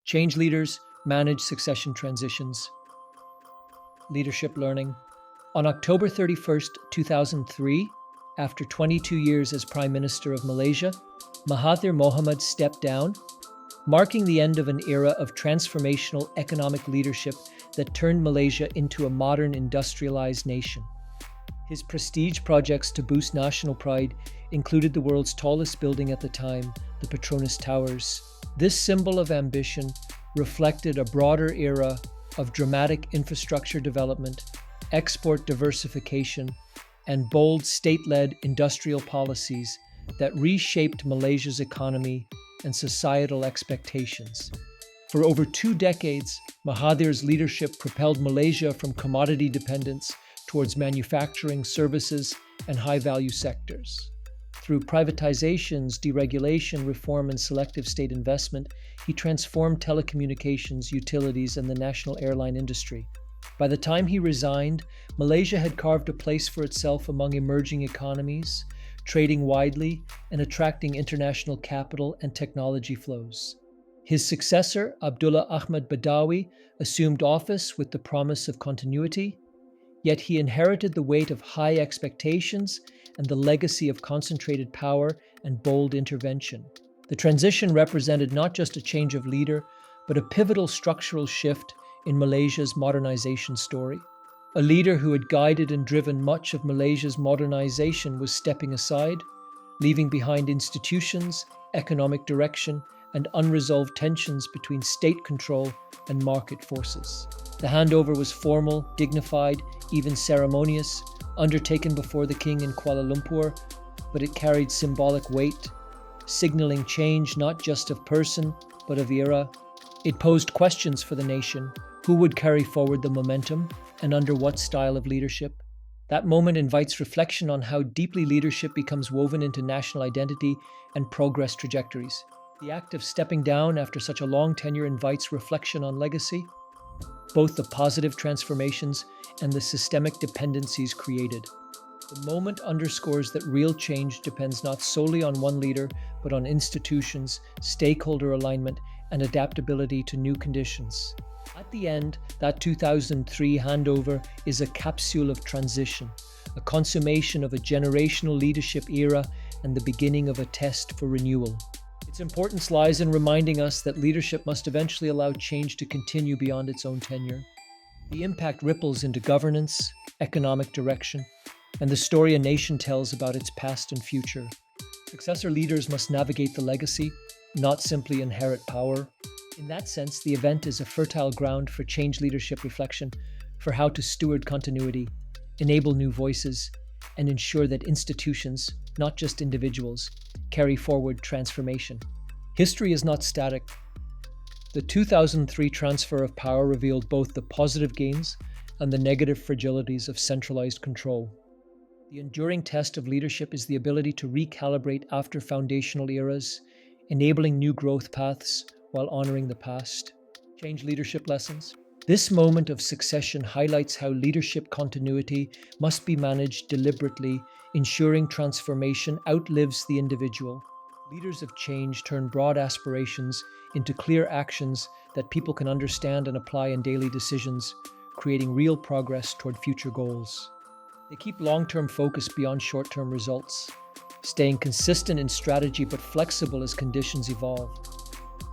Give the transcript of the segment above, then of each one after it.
Change leaders manage succession transitions. Leadership learning. On October 31st, 2003, after 22 years as Prime Minister of Malaysia, Mahathir Mohamad stepped down, marking the end of an era of transformational economic leadership that turned Malaysia into a modern industrialised nation. His prestige projects to boost national pride included the world's tallest building at the time, the Petronas Towers. This symbol of ambition reflected a broader era of dramatic infrastructure development, export diversification, and bold state-led industrial policies that reshaped Malaysia's economy and societal expectations. For over 2 decades, Mahathir's leadership propelled Malaysia from commodity dependence towards manufacturing, services, and high-value sectors. Through privatizations, deregulation, reform, and selective state investment, he transformed telecommunications, utilities, and the national airline industry. By the time he resigned, Malaysia had carved a place for itself among emerging economies, trading widely and attracting international capital and technology flows. His successor, Abdullah Ahmad Badawi, assumed office with the promise of continuity, yet he inherited the weight of high expectations and the legacy of concentrated power and bold intervention. The transition represented not just a change of leader, but a pivotal structural shift in Malaysia's modernization story. A leader who had guided and driven much of Malaysia's modernization was stepping aside, leaving behind institutions, economic direction, and unresolved tensions between state control and market forces. The handover was formal, dignified, even ceremonious, undertaken before the king in Kuala Lumpur, but it carried symbolic weight, signaling change not just of person, but of era. It posed questions for the nation. Who would carry forward the momentum, and under what style of leadership? That moment invites reflection on how deeply leadership becomes woven into national identity and progress trajectories. The act of stepping down after such a long tenure invites reflection on legacy, both the positive transformations and the systemic dependencies created. The moment underscores that real change depends not solely on one leader, but on institutions, stakeholder alignment, and adaptability to new conditions. At the end, that 2003 handover is a capsule of transition, a consummation of a generational leadership era and the beginning of a test for renewal. Its importance lies in reminding us that leadership must eventually allow change to continue beyond its own tenure. The impact ripples into governance, economic direction, and the story a nation tells about its past and future. Successor leaders must navigate the legacy, not simply inherit power. In that sense, the event is a fertile ground for change leadership reflection, for how to steward continuity, enable new voices, and ensure that institutions, not just individuals, carry forward transformation. History is not static. The 2003 transfer of power revealed both the positive gains and the negative fragilities of centralized control. The enduring test of leadership is the ability to recalibrate after foundational eras, enabling new growth paths while honoring the past. Change leadership lessons. This moment of succession highlights how leadership continuity must be managed deliberately, ensuring transformation outlives the individual. Leaders of change turn broad aspirations into clear actions that people can understand and apply in daily decisions, creating real progress toward future goals. They keep long-term focus beyond short-term results, staying consistent in strategy but flexible as conditions evolve.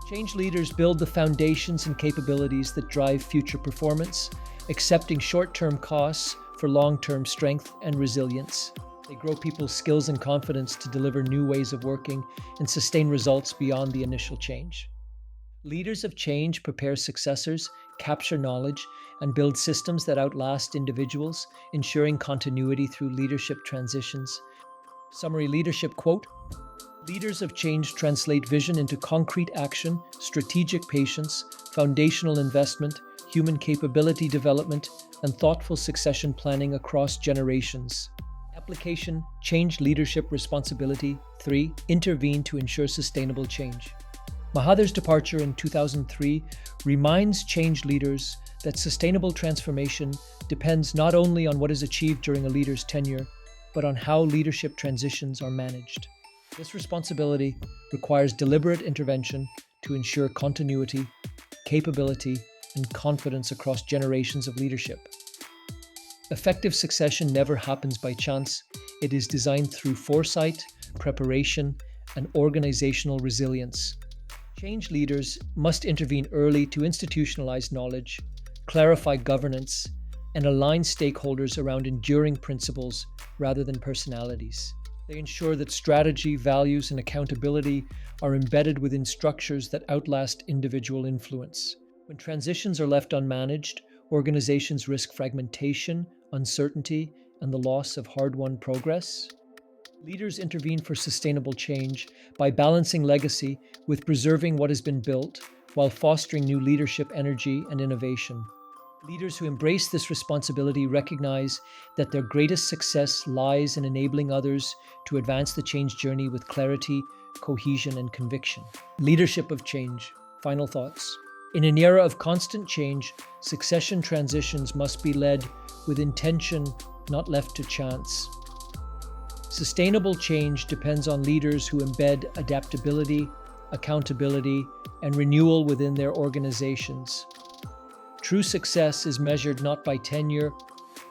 Change leaders build the foundations and capabilities that drive future performance, accepting short-term costs for long-term strength and resilience. They grow people's skills and confidence to deliver new ways of working and sustain results beyond the initial change. Leaders of change prepare successors, capture knowledge, and build systems that outlast individuals, ensuring continuity through leadership transitions. Summary leadership quote: "Leaders of change translate vision into concrete action, strategic patience, foundational investment, human capability development, and thoughtful succession planning across generations." Application: change leadership responsibility. 3. Intervene to ensure sustainable change. Mahathir's departure in 2003 reminds change leaders that sustainable transformation depends not only on what is achieved during a leader's tenure, but on how leadership transitions are managed. This responsibility requires deliberate intervention to ensure continuity, capability and confidence across generations of leadership. Effective succession never happens by chance. It is designed through foresight, preparation, and organizational resilience. Change leaders must intervene early to institutionalize knowledge, clarify governance, and align stakeholders around enduring principles rather than personalities. They ensure that strategy, values, and accountability are embedded within structures that outlast individual influence. When transitions are left unmanaged, organizations risk fragmentation, uncertainty, and the loss of hard-won progress. Leaders intervene for sustainable change by balancing legacy with preserving what has been built while fostering new leadership energy and innovation. Leaders who embrace this responsibility recognize that their greatest success lies in enabling others to advance the change journey with clarity, cohesion, and conviction. Leadership of change. Final thoughts. In an era of constant change, succession transitions must be led with intention, not left to chance. Sustainable change depends on leaders who embed adaptability, accountability, and renewal within their organizations. True success is measured not by tenure,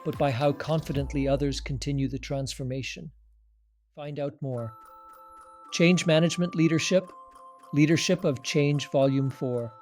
but by how confidently others continue the transformation. Find out more. Change Management Leadership, Leadership of Change, Volume 4.